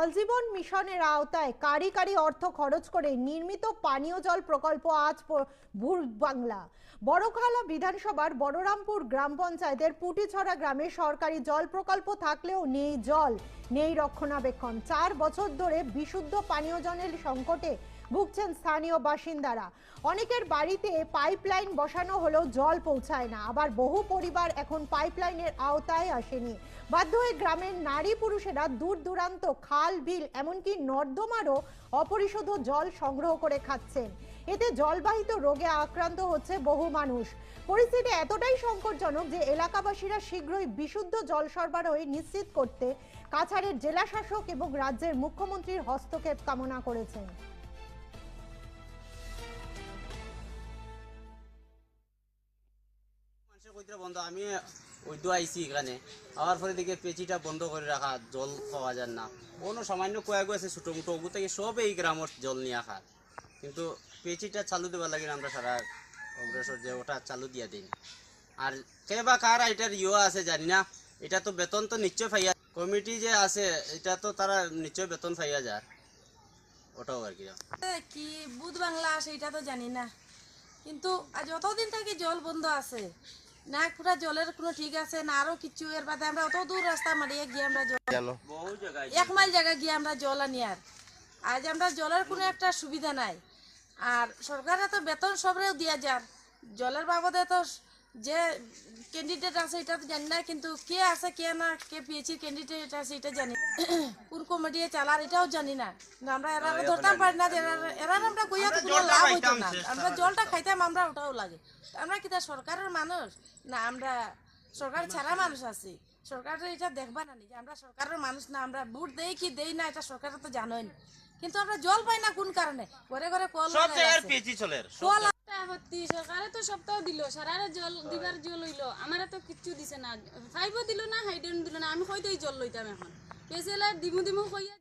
জল জীবন মিশনের আওতায় কারি কারি অর্থ খরচ করে নির্মিত পানীয় জল প্রকল্প আজ বাংলা বড়খালা বিধানসভার বড়রামপুর গ্রাম পঞ্চায়েতের পুটিছড়া গ্রামে সরকারি জল প্রকল্প থাকলেও নেই জল, নেই রক্ষণাবেক্ষণ। 4 বছর ধরে বিশুদ্ধ পানীয় জলের সংকটে ভুগছেন স্থানীয় বাসিন্দারা। অনেকের বাড়িতে পাইপলাইন বসানো হলেও জল পৌঁছায় না, আবার বহু পরিবার এখন পাইপলাইনের আওতায় আসেনি। বাধ্য হয়ে গ্রামের নারী পুরুষেরা দূর দূরান্ত খাল বিল এমনকি নর্দমারও অপরিশোধ জল সংগ্রহ করে খাচ্ছেন। এতে জলবাহিত রোগে আক্রান্ত হচ্ছে বহু মানুষ। পরিস্থিতি এতটাই সংকটজনক যে এলাকাবাসীরা শীঘ্রই বিশুদ্ধ জল সরবরাহ নিশ্চিত করতে কাছাড়ের জেলা শাসক এবং রাজ্যের মুখ্যমন্ত্রীর হস্তক্ষেপ কামনা করেছেন। বন্ধ আমি ওইদু আইছি এখানে আবার পরে দিকে পেঁচিটা বন্ধ করে রাখা, জল পাওয়া যায় না। কোনো সামান্য কয়েক আছে ছোটো মোটো ওগু থেকে সব এই গ্রামের জল নিয়ে খায়, কিন্তু পেঁচিটা চালু দেওয়ার লাগে আমরা সারা অগ্রসর যে ওটা চালু দিয়া দিন। আর কে বা কার এটার আছে জানি না, এটা তো বেতন তো নিশ্চয় পাইয়া, কমিটি যে আছে এটা তো তারা নিশ্চয় বেতন পাইয়া যায়, ওটাও আর কি বুধ বাংলা আসে এটা তো জানি না, কিন্তু আজ যতদিন থেকে জল বন্ধ আছে না, পুরা জলের কোনো ঠিক আছে না, আরো কিছু এর বাদে আমরা অত দূর রাস্তা মারিয়ে গিয়ে আমরা জল 1 মাইল জায়গা গিয়ে আমরা জল আনি। আর আজ আমরা জলের কোনো একটা সুবিধা নাই। আর সরকারে তো বেতন সবরেও দিয়া যার, জলের বাবদে তো যে ক্যান্ডিডেট আছে এটা তো জানি না, কিন্তু কে আছে কে না, কে পিএইচি ক্যান্ডিডেট আছে এটা জানি, কোন কমিটি চালার এটাও জানি না। আমরা এরা ধরতাম পারি না, এরা আমরা কইয়া তো কোনো লাভ হইতো না। আমরা জলটা খাইতাম, আমরা ওটাও লাগে। আমরা কি তা সরকারের মানুষ না, আমরা সরকার ছাড়া মানুষ আছি? সরকারের এটা দেখবা না যে আমরা সরকারের মানুষ না, আমরা ভোট দেই কি দেই না এটা সরকার তো জানোই না, কিন্তু আমরা জল পাই না কোন কারণে? ঘরে ঘরে কল কল সরকারে তো সপ্তাহ দিল, সারারে জল দিবার জল হইলো, আমারে তো কিচ্ছু দিছে না, ফাইবও দিল না, হাইডেন দিল না। আমি কই জল লইতাম এখন পেছেলা দিমু দিমু কইয়া